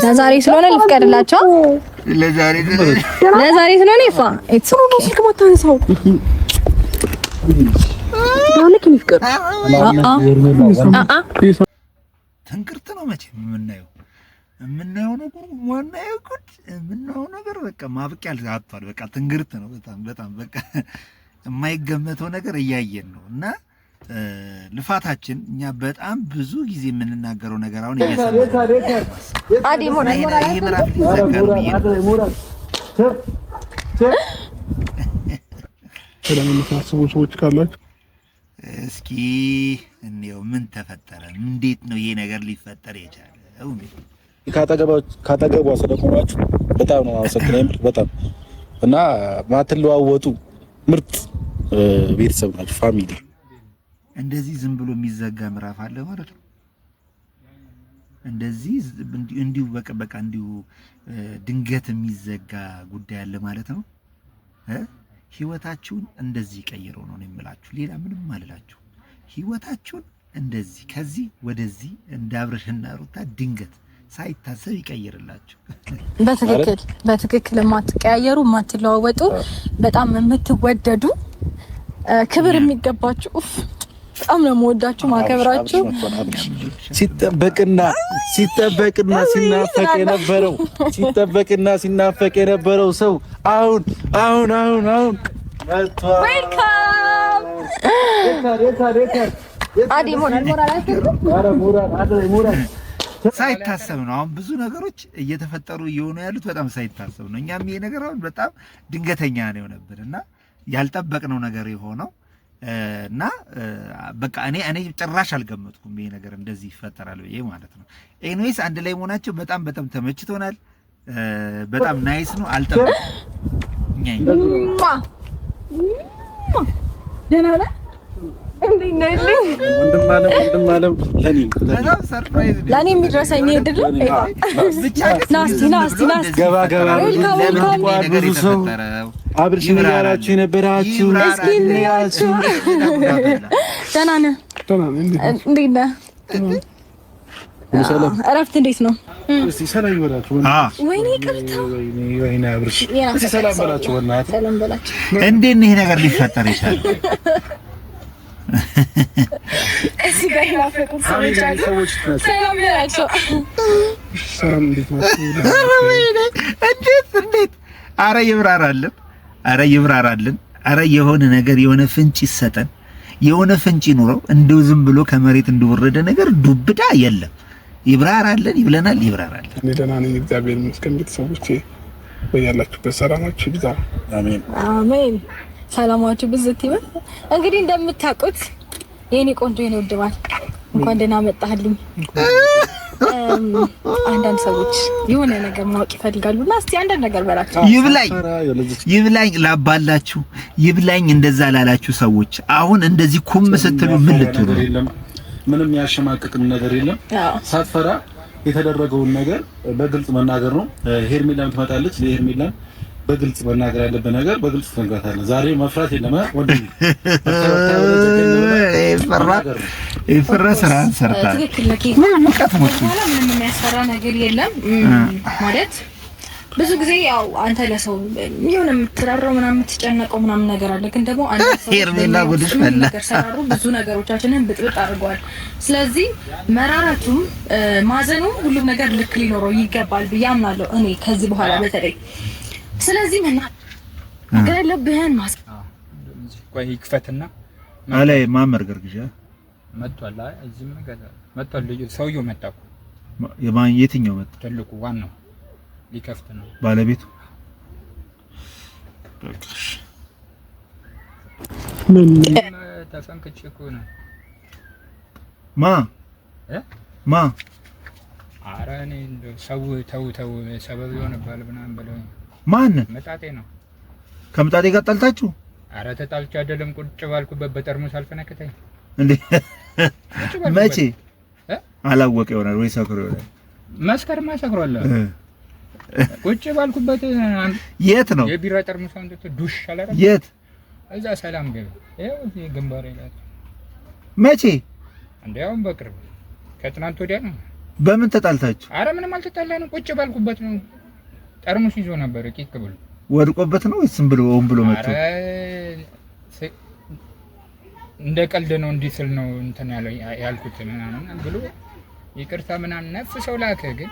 ለዛሬ ስለሆነ ልፍቀድላቸው። ለዛሬ ስለሆነ ይፋ ትንክርት ነው መቼ የምናየው ነገር በቃ ማብቂያ አጥቷል። በቃ ትንግርት ነው። በጣም በቃ የማይገመተው ነገር እያየን ነው እና ልፋታችን እኛ በጣም ብዙ ጊዜ የምንናገረው ነገር አሁን ሰዎች ካላችሁ እስኪ እንየው ምን ተፈጠረ? እንዴት ነው ይሄ ነገር ሊፈጠር የቻለው? ካጠገቧ ስለቆማችሁ በጣም ነው አመሰግናለሁ። በጣም እና ማትለዋወጡ ምርጥ ቤተሰብ ናችሁ፣ ፋሚሊ። እንደዚህ ዝም ብሎ የሚዘጋ ምዕራፍ አለ ማለት ነው። እንደዚህ እንዲሁ በቃ እንዲሁ ድንገት የሚዘጋ ጉዳይ አለ ማለት ነው። ህይወታችሁን እንደዚህ ቀይረው ነው የምላችሁ። ሌላ ምንም አልላችሁ። ህይወታችሁን እንደዚህ ከዚህ ወደዚህ እንዳብረሽና ሩታ ድንገት ሳይታሰብ ይቀይርላችሁ። በትክክል የማትቀያየሩ የማትለዋወጡ በጣም የምትወደዱ ክብር የሚገባችሁ በጣም ነው የምወዳችሁ ማከብራችሁ። ሲጠበቅና ሲናፈቅ የነበረው ሰው አሁን ሳይታሰብ ነው። አሁን ብዙ ነገሮች እየተፈጠሩ እየሆኑ ያሉት በጣም ሳይታሰብ ነው። እኛም ይሄ ነገር አሁን በጣም ድንገተኛ ነው የሆነብን እና ያልጠበቅነው ነገር የሆነው እና በቃ እኔ ጭራሽ አልገመትኩም ይሄ ነገር እንደዚህ ይፈጠራል ብዬ ማለት ነው። ኤኒዌይስ አንድ ላይ መሆናቸው በጣም ተመችቶናል። በጣም ናይስ ነው። አልጠበቅኩም። ደህና ነህ? ወንድም አለም ለኔ የሚድረሰኝ እድል ናስቲ ገባ ብዙ ሰው አብርሽ ያላችሁ የነበራችሁ ደህና ነህ? እንዴት ነህ? እረፍት እንዴት ነው? እስቲ ሰላም በላችሁ። ወይኔ ቀርታ ወይኔ አብርሽ እስቲ ሰላም በላችሁ። በእናትህ ሰላም በላችሁ። እንዴት ነው ይሄ ነገር ሊፈጠር ይችላል? እዚህ ጋር ያፈቁት ሰዎች ሰላም በላችሁ። ሰላም እንዴት ናችሁ? እንዴት አረ ይብራራልን። አረ የሆነ ነገር የሆነ ፍንጭ ይሰጠን፣ የሆነ ፍንጭ ይኑረው። እንደው ዝም ብሎ ከመሬት እንደወረደ ነገር ዱብዳ የለም። ይብራራልን ይብለናል። ይብራራልን። እኔ ደህና ነኝ፣ እግዚአብሔር ይመስገን። ቤተሰቦቼ በያላችሁበት ሰላማችሁ ይብዛ። አሜን አሜን። ሰላማችሁ ብዝት ይበል። እንግዲህ እንደምታውቁት የኔ ቆንጆ የኔ ውድባል እንኳን ደህና መጣህልኝ። አንዳንድ ሰዎች የሆነ ነገር ማወቅ ይፈልጋሉና እስቲ አንዳንድ ነገር በላችሁ። ይብላኝ ላባላችሁ፣ ይብላኝ እንደዛ ላላችሁ ሰዎች አሁን እንደዚህ ኩም ስትሉ ምን ልትሉ? ምንም ያሸማቅቅም ነገር የለም። ሳትፈራ የተደረገውን ነገር በግልጽ መናገር ነው። ሄርሜላም ትመጣለች። ለሄርሜላም በግልጽ መናገር ያለበት ነገር በግልጽ ተነጋግረናል። ዛሬ መፍራት የለም። ወንድም ይፈራ ስራ ሰርታ ምንም የሚያስፈራ ነገር የለም ማለት ብዙ ጊዜ ያው አንተ ለሰው የሆነ የምትራራው ምናምን የምትጨነቀው ምናምን ነገር አለ። ግን ደግሞ አንተ ሰው ሄርሜላ ጉድሽ ፈላ ነገር ሰራሩ ብዙ ነገሮቻችንን ብጥብጥ አድርገዋል። ስለዚህ መራራቱም ማዘኑም ሁሉም ነገር ልክ ሊኖረው ይገባል ብዬ አምናለሁ እኔ ከዚህ በኋላ በተለይ። ስለዚህ ነገር ያለብህን ቆይ ይክፈትና አለ ማመርገር ግሻ መጥቷል። እዚህም ነገር መጥቷል። ሰውየው መጣ እኮ የማን የትኛው መጣ? ትልቁ ዋናው ሊከፍት ነው ባለቤቱ። ምን ተፈንክቼ እኮ ነው ማ ኧረ እኔ እንደው ሰው ተው ሰበብ ይሆንባል ምናምን ብለው ማን መጣጤ ነው። ከምጣጤ ጋር ጣልታችሁ? ኧረ ተጣልቼ አይደለም ቁጭ ባልኩበት በጠርሙስ አልፈነከተኝ እንዴ? መቼ አላወቀ ይሆናል ወይ ሰክሮ ይሆናል። መስከረም ሰክሯል። ቁጭ ባልኩበት የት ነው የቢራ ጠርሙስ አንተ ዱሽ አላረ የት እዛ ሰላም ገበ ይሄው ግንባሬ ላይ መቼ? እንዲያውም በቅርብ ከትናንት ወዲያ ነው። በምን ተጣልታችሁ? አረ ምንም አልተጣላንም። ቁጭ ባልኩበት ነው። ጠርሙስ ይዞ ነበር ቂቅ ብሎ ወድቆበት ነው ወይስ ብሎ ወን ብሎ መጥቶ? አረ እንደ ቀልድ ነው እንዲህ ስል ነው እንትን ያልኩት ምናምን ብሎ ይቅርታ ምናምን ነፍ ሰው ላከ። ግን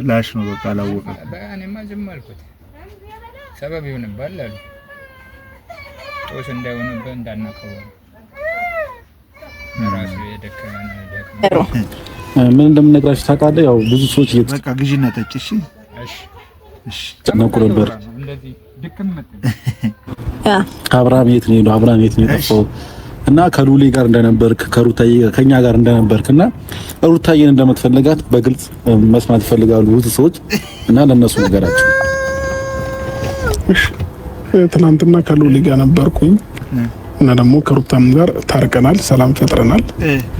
ላሽ ነው በቃ አላወቀም። በእኔማ ዝም አልኩት። ሰበብ ይሆንባል አሉ ጦስ እንዳይሆንበት እንዳናቀው ራሱ የደከመ ነው። ምን እንደምነግራችሁ ታውቃለህ? ያው ብዙ ሰዎች በቃ ግዢና ጠጪ። እሺ እሺ ተነኩ ነበር እንደዚህ ድክም መጥቶ አብርሃም የት ነው? አብርሃም የት ነው የጠፋው? እና ከሉሊ ጋር እንደነበርክ ከሩታዬ ከኛ ጋር እንደነበርክና ሩታዬን እንደምትፈልጋት በግልጽ መስማት ይፈልጋሉ ብዙ ሰዎች እና ለነሱ ነገራቸው። እሺ ትናንትና ከሉሊ ጋር ነበርኩኝ እና ደግሞ ከሩታም ጋር ታርቀናል፣ ሰላም ፈጥረናል።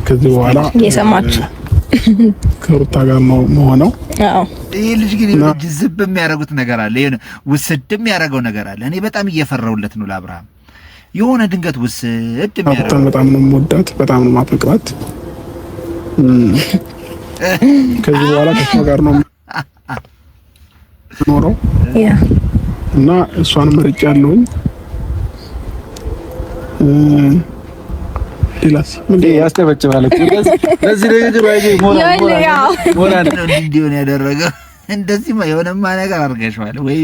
ከዚህ በኋላ እየሰማችሁ ከሩታ ጋር ነው መሆነው። አዎ ይሄ ልጅ ግን ዝብ የሚያደርጉት ነገር አለ፣ የሆነ ውስድ የሚያደርገው ነገር አለ። እኔ በጣም እየፈራሁለት ነው ለአብርሃም። የሆነ ድንገት ውስድ የሚያደርገው በጣም ነው የምወዳት፣ በጣም ነው የማፈቅራት። ከዚህ በኋላ ከሷ ጋር ነው ኖረው እና እሷን መርጫለሁኝ። ሌላስ ምን ያስጨበጭባል እኮ ለዚህ ነገር አይጂ ሞራ እንዲሆን ያደረገው እንደዚህ የሆነማ ነገር አድርገሽዋል ወይ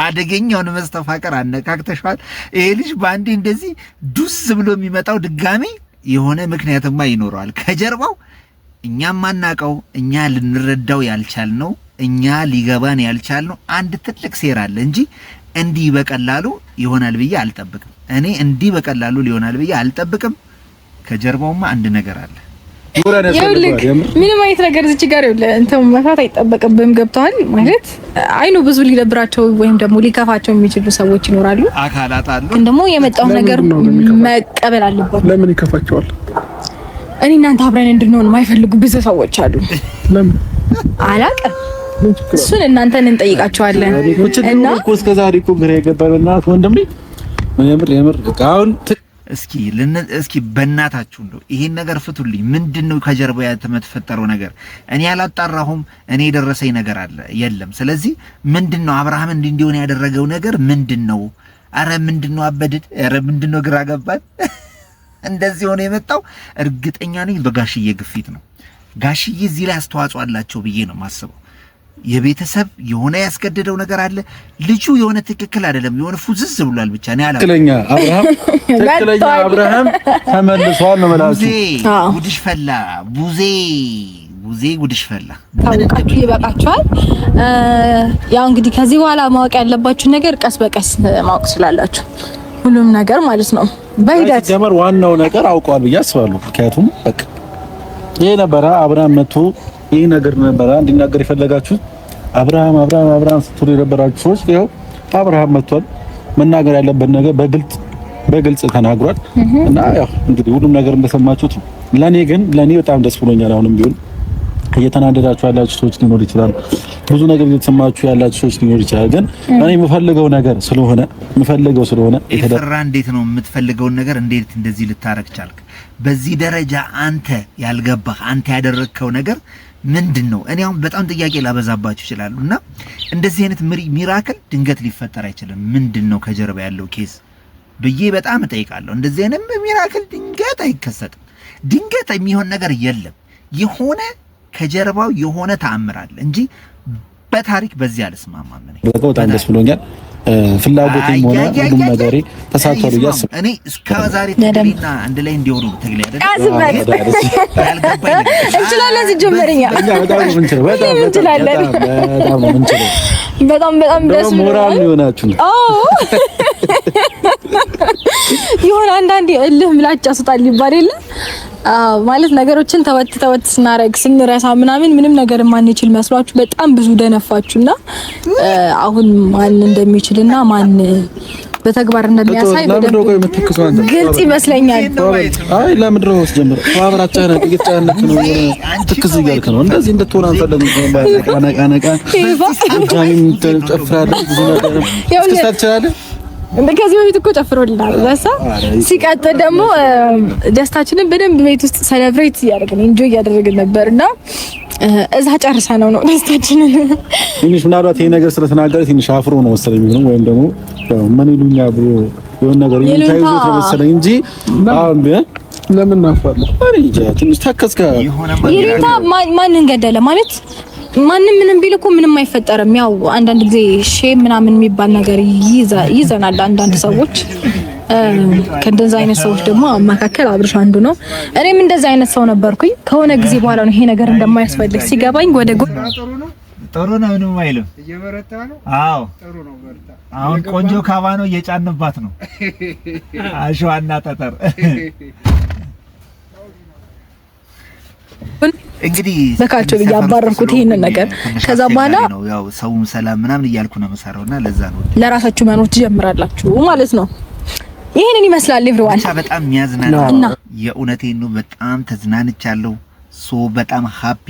አደገኛውን መስተፋቀር አነካክተሽዋል። ይሄ ልጅ ባንዴ እንደዚህ ዱስ ብሎ የሚመጣው ድጋሚ የሆነ ምክንያትማ ይኖረዋል ከጀርባው። እኛም ማናቀው እኛ ልንረዳው ያልቻልነው እኛ ሊገባን ያልቻልነው አንድ ትልቅ ሴራ አለ እንጂ እንዲህ በቀላሉ ይሆናል ብዬ አልጠብቅም። እኔ እንዲህ በቀላሉ ሊሆናል ብዬ አልጠብቅም። ከጀርባውማ አንድ ነገር አለ። ምንም አይነት ነገር እዚህ ጋር እንትን መፍራት አይጠበቅብህም። ገብተዋል ማለት አይኑ ብዙ ሊደብራቸው ወይም ደግሞ ሊከፋቸው የሚችሉ ሰዎች ይኖራሉ፣ አካላት አሉ። ግን ደግሞ የመጣው ነገር መቀበል አለባቸው። ለምን ይከፋቸዋል? እኔ እናንተ አብረን እንድንሆን የማይፈልጉ ብዙ ሰዎች አሉ። ለምን አላውቅም። እሱን እናንተን እንጠይቃቸዋለን። እና እኮ እስከዛሬ እኮ ግራ የገባንና ወንድም የምር አሁን እስኪ በእናታችሁ እንደው ይሄን ነገር ፍቱልኝ። ምንድነው ከጀርባ የተፈጠረው ነገር? እኔ ያላጣራሁም። እኔ የደረሰኝ ነገር አለ የለም። ስለዚህ ምንድነው አብርሃም እንዲሆን ያደረገው ነገር ምንድነው? አረ ምንድነው አበድድ? አረ ምንድነው ግራ ገባን። እንደዚህ ሆነ የመጣው እርግጠኛ ነኝ በጋሽዬ ግፊት ነው። ጋሽዬ እዚህ ላይ አስተዋጽኦ አላቸው ብዬ ነው የማስበው። የቤተሰብ የሆነ ያስገደደው ነገር አለ። ልጁ የሆነ ትክክል አይደለም፣ የሆነ ፉዝዝ ብሏል። ብቻ ነው ያላለው። ትክክለኛ አብርሃም ተመልሷል ነው ማለት ነው። ጉድሽ ፈላ ቡዜ ጉድሽ ፈላ። ታውቃችሁ ይበቃችኋል። ያው እንግዲህ ከዚህ በኋላ ማወቅ ያለባችሁ ነገር ቀስ በቀስ ማወቅ ስላላችሁ ሁሉም ነገር ማለት ነው በሂደት ጀመር። ዋናው ነገር አውቀዋል ብዬ አስባለሁ። ምክንያቱም በቃ ይሄ ነበረ አብርሃም መጥቶ ይሄ ነገር ነበረ እንዲናገር የፈለጋችሁ አብርሃም ስትሉ የነበራችሁ ሰዎች ይኸው አብርሃም መጥቷል። መናገር ያለበት ነገር በግልጽ ተናግሯል። እና ያው እንግዲህ ሁሉም ነገር እንደሰማችሁት ነው። ለኔ በጣም ደስ ብሎኛል። አሁንም ቢሆን እየተናደዳችሁ ያላችሁ ሰዎች ሊኖር ይችላል፣ ብዙ ነገር እየተሰማችሁ ያላችሁ ሰዎች ሊኖር ይችላል። ግን እኔ የምፈልገው ነገር ስለሆነ ይፈራ እንዴት ነው የምትፈልገውን ነገር እንዴት እንደዚህ ልታረግ ቻልክ? በዚህ ደረጃ አንተ ያልገባህ አንተ ያደረግከው ነገር ምንድነው? እኔ አሁን በጣም ጥያቄ ላበዛባችሁ ይችላሉ። እና እንደዚህ አይነት ሚራክል ድንገት ሊፈጠር አይችልም። ምንድነው ከጀርባ ያለው ኬዝ ብዬ በጣም እጠይቃለሁ። እንደዚህ አይነት ሚራክል ድንገት አይከሰትም። ድንገት የሚሆን ነገር የለም። የሆነ ከጀርባው የሆነ ተአምር አለ እንጂ በታሪክ በዚህ አልስማማም። በጣም ደስ ብሎኛል። ፍላጎትም ሆነ ሁሉም ነገር ተሳክቷል እያስብ እኔ እስከ ዛሬ ትግልና አንድ ላይ እንዲሆኑ ትግል ያደረገ እንችላለን። ሲጀመርኛ በጣም ደስ ሞራል ይሆናችሁ ነው። ይሁን አንዳንዴ እልህ ምላጭ ያስጣል ይባል የለ ማለት ነገሮችን ተወት ስናረግ ስንረሳ ምንም ነገር ማንችል መስሏችሁ በጣም ብዙ ደነፋችሁና አሁን ማን እንደሚችልና ማን በተግባር እንደሚያሳይ በደንብ ግልጽ ይመስለኛል። አይ ለምድሮ ወስጀምር ተባብራቻና ጥቂትጫነት ነው ትክዝ ይያልከ ነው እንደዚህ እንድትሆን አንፈልግም። ነቃ ጃሚን ተጨፍራለህ ብዙ ነገር ትከታተላለህ ከዚህ በፊት እኮ ጨፍሮልናል በሳ ሲቀጥል ደግሞ ደስታችንን በደንብ ቤት ውስጥ ሴሌብሬት እያደረግን ኢንጆይ እያደረግን ነበርና እዛ ጨርሳ ነው ደስታችንን ትንሽ ምናልባት ይሄ ነገር ስለተናገረ ትንሽ አፍሮ ነው መሰለኝ የሚሆነው ወይም ደግሞ ምን ይሉኛ ብሎ የሆነ ነገር ይታይዞት ነው መሰለኝ እንጂ አሁን ለምን ናፋለህ አሪጃ ትንሽ ታከስካ ይሪታ ማንን ገደለ ማለት ማንም ምንም ቢል እኮ ምንም አይፈጠርም። ያው አንዳንድ ጊዜ ሼም ምናምን የሚባል ነገር ይዘናል አንዳንድ ሰዎች። ከእንደዛ አይነት ሰዎች ደግሞ መካከል አብርሽ አንዱ ነው። እኔም እንደዛ አይነት ሰው ነበርኩኝ። ከሆነ ጊዜ በኋላ ነው ይሄ ነገር እንደማያስፈልግ ሲገባኝ ወደ ጥሩ ነው ምንም አይልም። እየበረታ ነው። አዎ ጥሩ ነው በርታ። አሁን ቆንጆ ካባ ነው እየጫንባት ነው አሸዋና ጠጠር። እንግዲህ በካቸው ያባረርኩት ይሄንን ነገር ከዛ በኋላ ያው ሰውም ሰላም ምናምን እያልኩ ነው መሰራውና ለዛ ነው ለራሳችሁ መኖር ትጀምራላችሁ ማለት ነው። ይሄንን ይመስላል ኤቭሪዋን። በጣም የሚያዝናና የእውነቴን ነው። በጣም ተዝናንቻለሁ። በጣም ሃፒ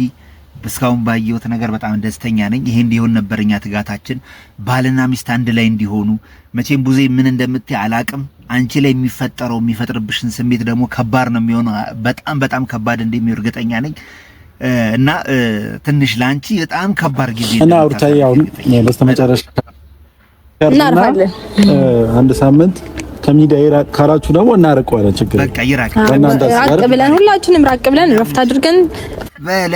እስካሁን ባየሁት ነገር በጣም ደስተኛ ነኝ። ይሄ እንዲሆን ነበርኛ ትጋታችን ባልና ሚስት አንድ ላይ እንዲሆኑ። መቼም ቡዜ ምን እንደምትይ አላቅም። አንቺ ላይ የሚፈጥርብሽን ስሜት ደግሞ ከባድ ነው የሚሆነው። በጣም በጣም ከባድ እንደሚሆን እርግጠኛ ነኝ። እና ትንሽ ላንቺ በጣም ከባድ ጊዜ እና አውርታይ ያው በስተመጨረሻ እናርፋለን። አንድ ሳምንት ከሚዲያ ይራቅ ካላችሁ ደግሞ እናርቀዋለን። ችግር በቃ ይራቅ ራቅ ብለን ሁላችንም ራቅ ብለን ረፍት አድርገን በለ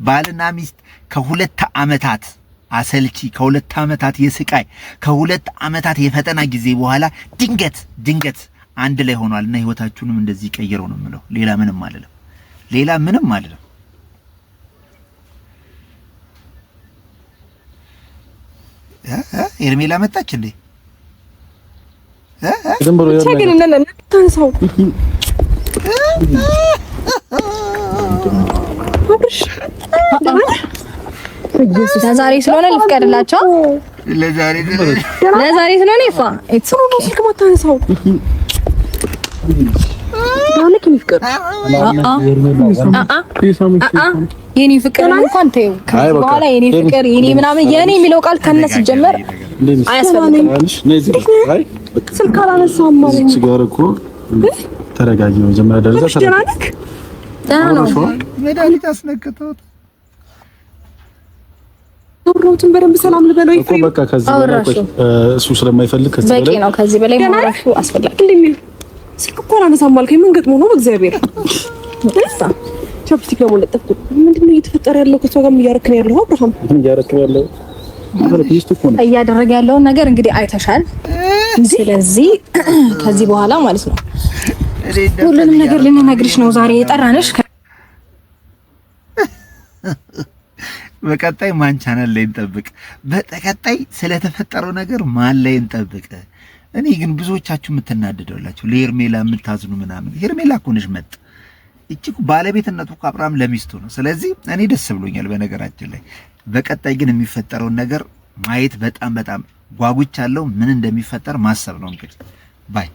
ባልና ሚስት ከሁለት ዓመታት አሰልቺ ከሁለት ዓመታት የስቃይ ከሁለት ዓመታት የፈተና ጊዜ በኋላ ድንገት አንድ ላይ ሆኗልና ህይወታችሁንም እንደዚህ ቀይረው ነው የምለው። ሌላ ምንም አልልም። ኤርሜላ መጣች እንዴ? ዝም ብሎ ተንሳው ለዛሬ ስለሆነ ልፍቀድላቸው። ለዛሬ ስለሆነ ይፋ እሱ ከመታንሳው የኔ ፍቅር እንኳን ተይው። በኋላ የኔ ፍቅር የኔ ምናምን የኔ የሚለው ቃል ከነስ ጀመር አያስፈልግም። ስልክ አላነሳም ማለት እዚህ ጋር እኮ ተረጋጊ ነው። መጀመሪያ ደረጃ ደህና ነው። መድኃኒት አስነክተውት ዶሮቱን በደንብ ሰላም ልበለው እኮ በቃ ከዚህ በላይ እሱ ስለማይፈልግ ከዚህ በላይ በቂ ነው። ከዚህ በላይ ማውራቱ አስፈልጋለሁ። እንደምን ስልክ እኮ አላነሳም አልከኝ። ምን ገጥሞ ነው? በእግዚአብሔር ቻፕስቲክ ደግሞ ለጠፍኩ። ምንድነው እየተፈጠረ ያለው? ከሷ ጋር እያረክን ያለው አብርሃም እያደረገ ያለውን ነገር እንግዲህ አይተሻል። ስለዚህ ከዚህ በኋላ ማለት ነው ሁሉንም ነገር ልንነግርሽ ነው ዛሬ የጠራንሽ። በቀጣይ ማን ቻናል ላይ እንጠብቅ? በቀጣይ ስለተፈጠረው ነገር ማን ላይ እንጠብቅ? እኔ ግን ብዙዎቻችሁ የምትናደደውላችሁ ለሄርሜላ የምታዝኑ ምናምን፣ ሄርሜላ እኮ ነሽ መጥ እቺ ባለቤትነቱ ከአብርሃም ለሚስቱ ነው። ስለዚህ እኔ ደስ ብሎኛል በነገራችን ላይ። በቀጣይ ግን የሚፈጠረውን ነገር ማየት በጣም ጓጉቻለሁ። ምን እንደሚፈጠር ማሰብ ነው እንግዲህ ባይ